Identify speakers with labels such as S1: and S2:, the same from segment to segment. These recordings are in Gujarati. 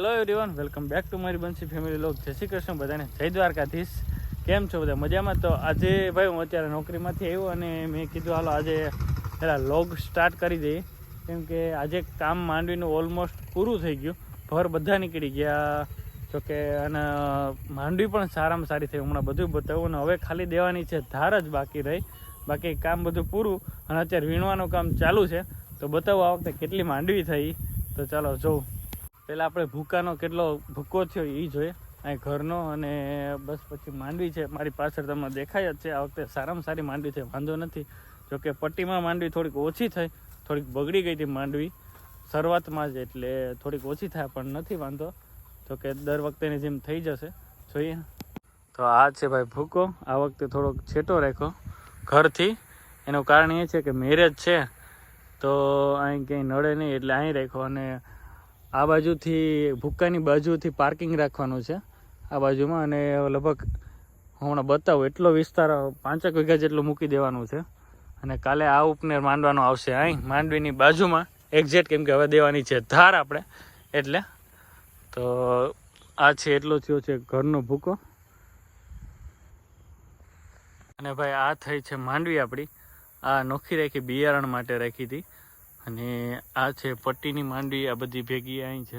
S1: Hello everyone, welcome back to મારી બંસી ફેમિલી લોગ. જય શ્રી કૃષ્ણ બધાને, જય દ્વારકાધીશ. કેમ છો બધા? મજામાં? તો આજે ભાઈ હું અત્યારે નોકરીમાંથી આવ્યો અને મેં કીધું હાલો આજે પહેલાં લોગ સ્ટાર્ટ કરી દઈએ, કેમ કે આજે કામ માંડવીનું ઓલમોસ્ટ પૂરું થઈ ગયું. ભર બધા નીકળી ગયા, જોકે અને માંડવી પણ સારામાં સારી થઈ. હમણાં બધું બતાવું અને હવે ખાલી દેવાની છે ધાર જ બાકી રહી, બાકી કામ બધું પૂરું. અને અત્યારે વીણવાનું કામ ચાલુ છે, તો બતાવું આ વખતે કેટલી માંડવી થઈ. તો ચાલો જોઉં. પહેલાં આપણે ભૂકાનો કેટલો ભૂકો થયો એ જોઈએ, અહીં ઘરનો. અને બસ પછી માંડવી છે મારી પાછળ, તમને દેખાય જ છે. આ વખતે સારામાં સારી માંડવી છે, વાંધો નથી. જોકે પટ્ટીમાં માંડવી થોડીક ઓછી થઈ, થોડીક બગડી ગઈ હતી માંડવી શરૂઆતમાં જ, એટલે થોડીક ઓછી થાય પણ નથી વાંધો. જોકે દર વખતેની જેમ થઈ જશે, જોઈએ. તો આ છે ભાઈ ભૂકો. આ વખતે થોડોક છેટો રાખ્યો ઘરથી. એનું કારણ એ છે કે મેરેજ છે તો અહીં ક્યાંય નડે નહીં, એટલે અહીં રાખ્યો. અને આ બાજુથી ભૂક્કાની બાજુથી પાર્કિંગ રાખવાનું છે આ બાજુમાં. અને લગભગ હમણાં બતાવું એટલો વિસ્તાર 5 વીઘા જેટલું મૂકી દેવાનું છે. અને કાલે આ ઉપનેર માંડવાનો આવશે અહીં માંડવીની બાજુમાં એક્ઝેક્ટ, કેમ કે હવે દેવાની છે ધાર આપણે, એટલે. તો આ છે એટલો થયો છે ઘરનો ભૂકો. અને ભાઈ આ થઈ છે માંડવી આપણી. આ નોખી રાખી બિયારણ માટે રાખી હતી. અને આ છે પટ્ટીની માંડવી, આ બધી ભેગી અહીં છે.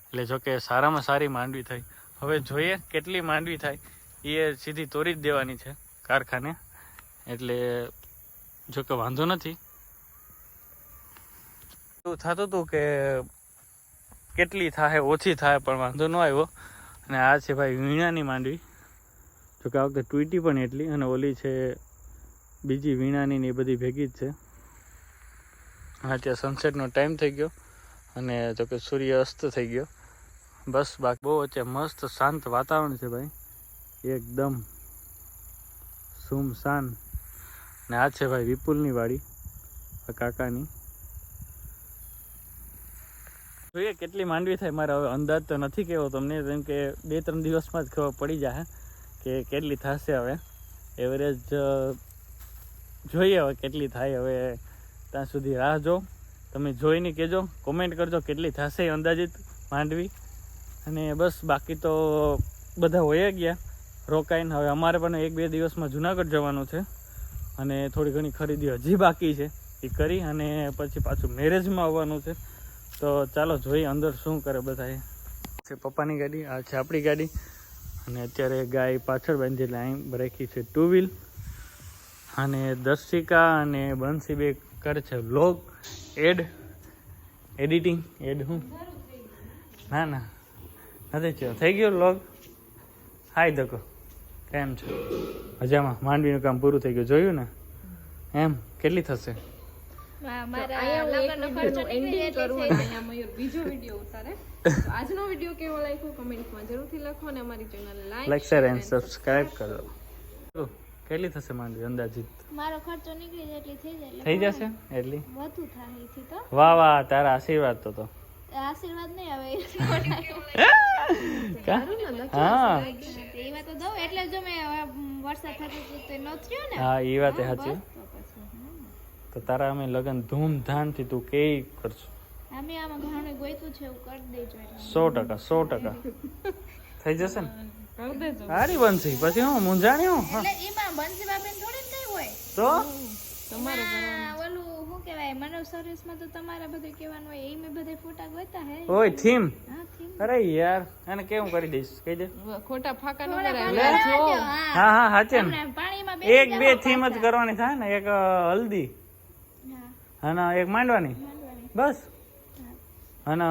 S1: એટલે જોકે સારામાં સારી માંડવી થઈ. હવે જોઈએ કેટલી માંડવી થાય, એ સીધી તોડી જ દેવાની છે કારખાને, એટલે જોકે વાંધો નથી. એવું થતું હતું કે કેટલી થાય ઓછી થાય, પણ વાંધો ન આવ્યો. અને આ છે ભાઈ વીણાની માંડવી. જોકે આ વખતે ટૂટી પણ એટલી, અને ઓલી છે બીજી વીણાની ને એ બધી ભેગી જ છે. હા, ત્યાં સનસેટનો ટાઈમ થઈ ગયો અને જોકે સૂર્ય અસ્ત થઈ ગયો. બસ બાકી બહુ વચ્ચે મસ્ત શાંત વાતાવરણ છે ભાઈ, એકદમ સુમસાન. ને આ છે ભાઈ વિપુલની વાડી, કાકાની. જોઈએ કેટલી માંડવી થાય. મારે હવે અંદાજ તો નથી કહેવો તમને, કેમ કે 2-3 દિવસમાં જ ખબર પડી જાય કે કેટલી થશે. હવે એવરેજ જોઈએ હવે કેટલી થાય. હવે ત્યાં સુધી રાહ જો, તમે જોઈને કહેજો, કોમેન્ટ કરજો કેટલી થશે અંદાજિત માંડવી. અને બસ બાકી તો બધા હોય ગયા રોકાઈને. હવે અમારે પણ 1-2 દિવસમાં જુનાગઢ જવાનું છે, અને થોડી ઘણી ખરીદી હજી બાકી છે એ કરી, અને પછી પાછું મેરેજમાં આવવાનું છે. તો ચાલો જોઈએ અંદર શું કરે બધા. છે પપ્પાની ગાડી, આ છે આપણી ગાડી. અને અત્યારે ગાય પાછળ બાંધી, એટલે અહીં રાખી છે 2 વ્હીલ. અને દર્શિકા અને બંસી બે કરે છે વ્લોગ એડિટિંગ. હું ના નથી થયો, થઈ ગયો વ્લોગ. હાય ધકો, કેમ છો? મજામાં? માંડવીનું કામ પૂરું થઈ ગયું, જોયું ને? એમ કેટલી થશે? લાઈક શેર એન્ડ સબસ્ક્રાઇબ કરો. કેટલી થશે માંડવી અંદાજિત?
S2: મારો ખર્ચો નીકળી જાય એટલી થઈ જાય.
S1: થઈ જશે એટલી?
S2: વધુ થાય એથી તો.
S1: વાહ વાહ, તારા આશીર્વાદ તો.
S2: આશીર્વાદ નહીં હવે.
S1: હા
S2: એવા તો દઉં એટલે જો મેં વરસાદ થતો તો ન થયો ને.
S1: હા એ વાત સાચી. તો તારા અમે લગન ધૂમધામથી તું કે કરશું.
S2: અમે આમાં ઘણું ગોઈતું છે, એવું કરી દેજો.
S1: 100% થઈ જશે ને? સારી બનશે. પછી હું મૂંઝાણી હું.
S2: એટલે એમાં બંસી બાપેન થોડી નહીં હોય
S1: તો
S2: તમારે ઓલું શું કહેવાય, માનવ સર્વિસમાં તો તમારે બધું કહેવાનું હોય. એ મેં બધા ફોટા ગોતા હે.
S1: ઓય થીમ.
S2: હા થીમ.
S1: અરે યાર આને કેવું કરી દઈશ, કહી દે.
S3: ખોટા ફાકા ન
S2: હા
S1: હા સાચે ને.
S2: પાણીમાં
S1: 1-2 થીમ જ કરવાની થાય ને. એક હલ્દી અને એક માંડવાની, બસ. અને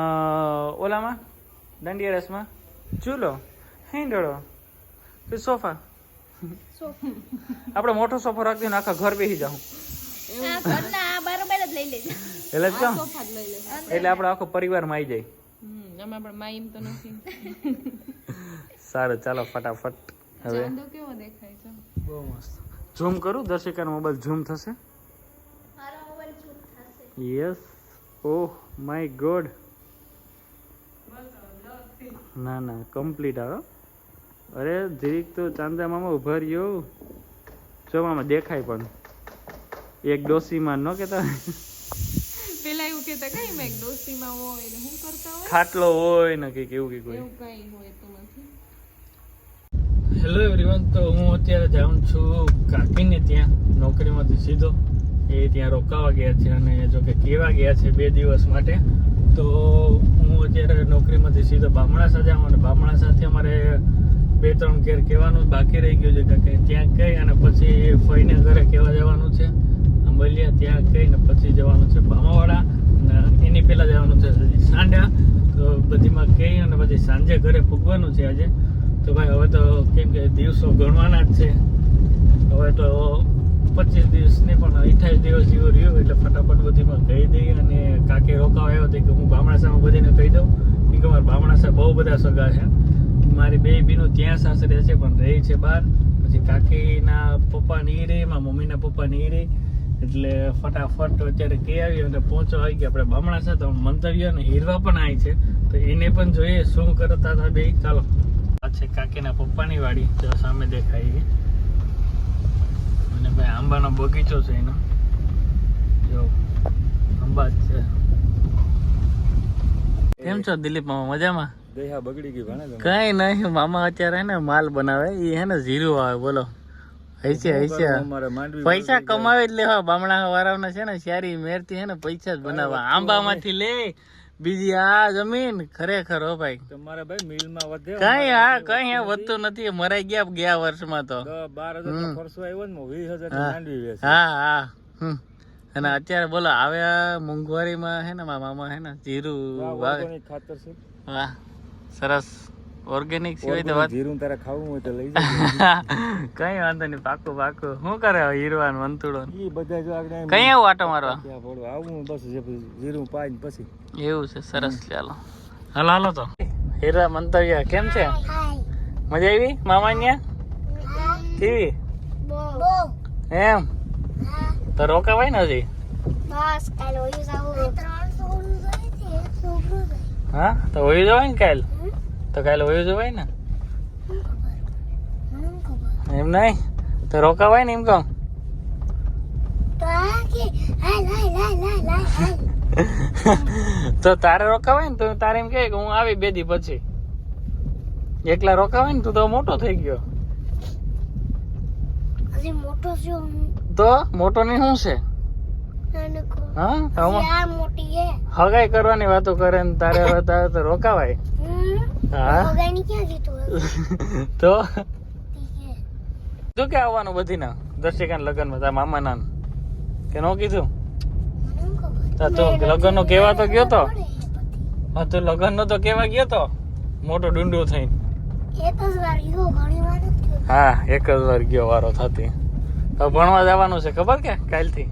S1: ઓલામાં દાંડિયા રસમાં ચૂલો, હિંડોળો, પછી સોફા. આપણે મોટો સોફો રાખી ને આખા ઘર બેસી જાઉં,
S2: બરોબર જ લઈ લેજો.
S1: એટલે જ કહું, એટલે આપણો આખો પરિવારમાં આવી જાય.
S3: આમાં પણ માઈમ તો નથી.
S1: સારું ચાલો ફટાફટ. હવે
S3: ચાંદો કેવો દેખાય છે?
S1: બહુ મસ્ત. ઝૂમ કરું, દર્શિકાનો મોબાઈલ ઝૂમ થશે.
S2: મારો મોબાઈલ ઝૂમ થશે.
S1: યસ. Oh my God. ના કમ્પ્લીટ આવે. અરે જરીક તો ચાંદામાં ઉભા રહ્યો. જો આમાં દેખાય પણ એક ડોસીમાં ન કેતા
S3: પેલા એવું કહેતા કઈ મેં ડોસીમાં હોય ને શું કરતા હોય
S1: ખાટલો હોય ને કંઈક એવું કંઈક હોય.
S3: એવું કઈ હોય તો નથી.
S1: હેલો એવરીવન, તો હું અત્યારે જાઉં છું કાકીને ત્યાં નોકરીમાંથી સીધો. એ ત્યાં રોકાવા ગયા છે અને જો કે કેવા ગયા છે 2 દિવસ માટે. તો હું અત્યારે નોકરીમાંથી સીધો બામણાસા જાઉં અને બામણાસાથી અમારે 2-3 ઘેર કહેવાનું બાકી રહી ગયું છે કે ત્યાં કહી અને પછી ફઈને ઘરે કહેવા જવાનું છે અંબલિયા. ત્યાં કહીને પછી જવાનું છે બામાવાડા અને એની પહેલાં જવાનું છે સાંડા. તો બધીમાં કહી અને પછી સાંજે ઘરે પૂગવાનું છે આજે. તો ભાઈ હવે તો કેમ કે દિવસો ગણવાના જ છે. હવે તો 25 દિવસ ને પણ 28 દિવસ જેવું રહ્યું એટલે ફટાફટ બધીમાં કહી દઈ. અને કાકી રોકાવા આવ્યો હતો કે હું બામણાસામાં બધાને કહી દઉં કે મારા બામણાસા બહુ બધા સગા છે. મારી 2 બીનું ત્યાં સાસરે છે પણ રહી છે બહાર. પછી કાકીના પપ્પાની ઈ રહી, મારા મમ્મીના પપ્પાની ઈ રહી. એટલે ફટાફટ અત્યારે કહી આવી અને પહોંચવા આવી ગયા આપણે બામણાસા. તો મંતવ્ય અને હીરવા પણ આવી છે તો એને પણ જોઈએ શું કરતા હતા બે. ચાલો, આ છે કાકીના પપ્પાની વાડી, જો સામે દેખાય. અને ભાઈ આંબાનો બગીચો છે એનો, જો આંબા જ છે. કેમ છો દિલીપ મામા, મજામાં?
S4: દેહા બગડી ગઈ ભાણે
S1: કઈ નહીં, મામા અત્યારે હે ને માલ બનાવે. એ હે ને જીરું આવે. બોલો, હૈસે
S4: અમારે માંડવી
S1: પૈસા કમાવે જ લેવા. બામણા વાળાના છે ને સારી મેરથી હે ને પૈસા જ બનાવવા. આંબામાંથી લે બીજી આ જમીન ખરેખર હો ભાઈ.
S4: તમારે ભાઈ મિલમાં વધે
S1: કઈ વધતું નથી. મરાઈ ગયા વર્ષમાં તો
S4: 12,000 ખર્ચો આવ્યો ને 20,000 માંડવી વેચે.
S1: હા. અને અત્યારે બોલો આવે મોંઘવારીમાં હે ને મામા હે ને જીરું વાવે.
S4: ઓર્ગેનિક ખાતર છે.
S1: વાહ, સરસ. ઓર્ગેનિક સિવાય તો વાત
S4: જીરું તારે ખાવું હોય તો લઈ જા.
S1: કઈ વાંધો નહીં, પાકું. શું કરે હીરવાન વંતુડો?
S4: ઈ બધા જો આગળ
S1: કઈ આવું આટો મારવા?
S4: ત્યાં પડવા આવું બસ જીરું પાઈને પછી.
S1: એવું છે, સરસ. ચાલો હાલો તો. હીરા મંતવ્ય કેમ છે? મજા આવી મામા ત્યાં? કેવી એમ? તો રોકાવાય ને હજી? હા, તો હોઈ જવાય ને કાલ? તો કાલે હોઈ જવાય ને? એમ નહીં તો રોકાવાય ને એમ કહું. તો તારે રોકાવાય ને? તો તારે એમ કે હું આવી 2 દી પછી. એકલા રોકાવાય ને? તું તો મોટો થઈ ગયો. તો મોટો ની શું છે? હગાઈ કરવાની વાતો કરે ને તારે હવે તારે તો રોકાવાય. હા તો શું કે આવવાનું બધી ના દર્શિકા લગ્ન માં તારા મામા ના કે નો કીધું? તું લગ્ન નો કેવા તો ગયો તો? હા, તું લગ્ન નો તો કેવા ગયો તો મોટો ડુંડું થઈને? હા, એક જ વાર ગયો વારો થતી. તો ભણવા જવાનું છે ખબર કે કાલથી?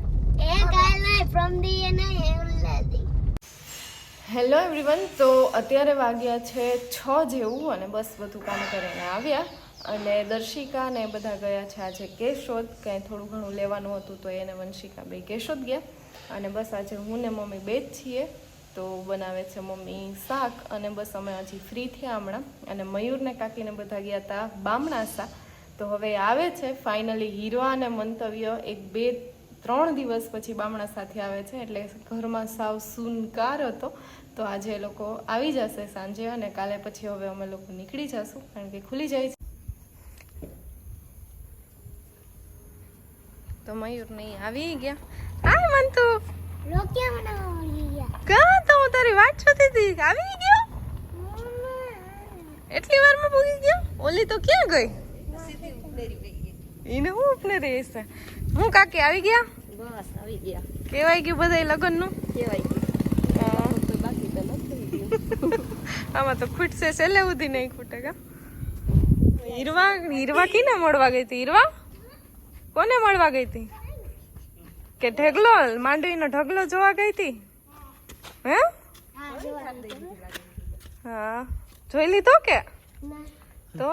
S3: હેલો એવરીવન, તો અત્યારે વાગ્યા છે 6 જેવું અને બસ બધું કામ કરીને આવ્યા. અને દર્શિકા ને બધા ગયા છે આજે કેશોદ. કંઈ થોડું ઘણું લેવાનું હતું તો એને વંશિકા બે કેશોદ ગયા. અને બસ આજે હું ને મમ્મી 2 જ છીએ. તો બનાવે છે મમ્મી શાક અને બસ અમે હજી ફ્રી થયા હમણાં. અને મયુરને કાકીને બધા ગયા હતા બામણાસા. તો હવે આવે છે ફાઇનલી હીરવા અને મંતવ્ય 1-2-3 દિવસ પછી બામણાસાથી આવે છે. એટલે ઘરમાં સાવ સુનકાર હતો. તો આજે એ લોકો આવી જશે સાંજે અને કાલે પછી હવે અમે લોકો નીકળી જશું કારણ કે ખુલી જાય છે. તો મયુર નહીં આવી ગયા. હાય મંતુ, કા તો હું તારી વાટ જોતી હતી. આવી ગયો? એટલી વારમાં પૂગી ગયો? ઓલી તો ક્યાં ગઈ? એને હું ઉપને રહી છે. હું કાકી આવી ગયા?
S5: બસ આવી ગયા.
S3: કેવાય ગયું બધા લગ્ન નું?
S5: કેવાય ગયું. બાકી તો નથી ગયું.
S3: આમાં તો ખૂટશે છેલ્લે સુધી નહીં ખૂટે કા? હીરવા કીને મળવા ગઈ હતી? હીરવા કોને મળવા ગઈ હતી? કે ઢગલો માંડવીનો ઢગલો જોવા ગઈ હતી? હે? હા, જોઈ લીધો કે? તો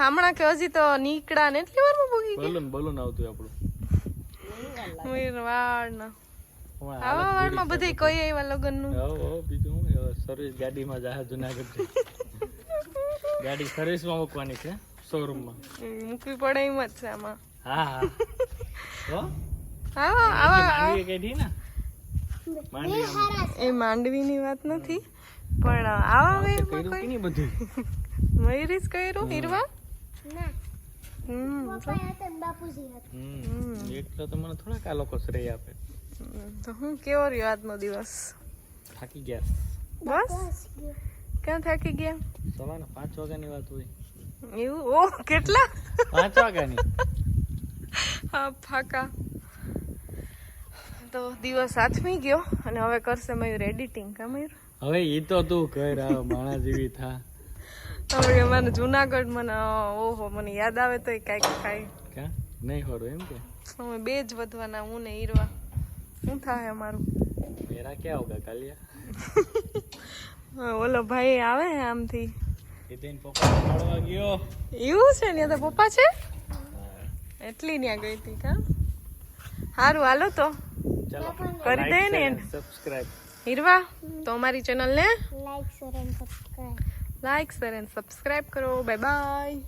S3: હમણાં કે હજી તો નીકળ્યા ને એટલી વારમાં પૂગી ગયા?
S4: બલૂન આવતું આપણું
S3: વાળના આવા વાળમાં બધે કોઈ આવ્યા લગન નું.
S4: બીજું સર્વિસ ગાડીમાં જાય જુનાગઢ. ગાડી સર્વિસમાં મૂકવાની છે શોરૂમમાં.
S3: મૂકવી પડે એમ જ છે આમાં.
S1: હા.
S3: આવા
S1: કઈ ને
S4: માંડવી
S3: એ માંડવીની વાત નથી પણ આવા વેમાં
S4: કર્યું કે
S3: કોઈ
S4: નહીં બધું
S3: મયુરીસ કર્યું હીરવા
S4: એટલો તો મને થોડાક આ લોકો શ્રેય આપે.
S3: તો હું કેવો રહ્યો આજનો દિવસ?
S4: થાકી ગયા.
S3: બસ ક્યાં થાકી ગયા?
S4: સવારના 5 વાગ્યાની વાત હોય.
S3: એવું ઓહ કેટલા
S4: 5 વાગ્યાની.
S3: હા ફાકા. તો દિવસ આથમી ગયો અને હવે કરશે મયુર એડિટિંગ. કા મયુર?
S4: હવે ઈ તો તું કર આ માણા જેવી થા.
S3: હવે મને જુનાગઢ મને ઓહો મને યાદ આવે તો કાંઈક થાય.
S4: કા નહીં હોરું એમ કે
S3: અમે બે જ વધવાના હું ને હીરવા. શું થાય અમારું?
S4: મેરા ક્યાં હોગા કાલિયા.
S3: હા, ઓલો ભાઈ આવે આમથી.
S4: એ તેન પપ્પા મળવા ગયો.
S3: એવું છે ને તો પપ્પા છે એટલી ત્યાં ગઈ હતી કા. સારું હાલો તો
S4: ચાલો
S3: કરી દે ને
S4: સબસ્ક્રાઇબ.
S3: હીરવા તો અમારી ચેનલને
S2: like share and subscribe
S3: like share and subscribe કરો. બાય બાય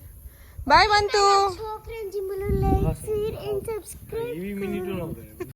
S3: બાય બંતુ.
S2: છોકરીને જીમલું લાઈક શેર એન્ડ સબસ્ક્રાઇબ
S4: એવી મિનિટો ન કરે.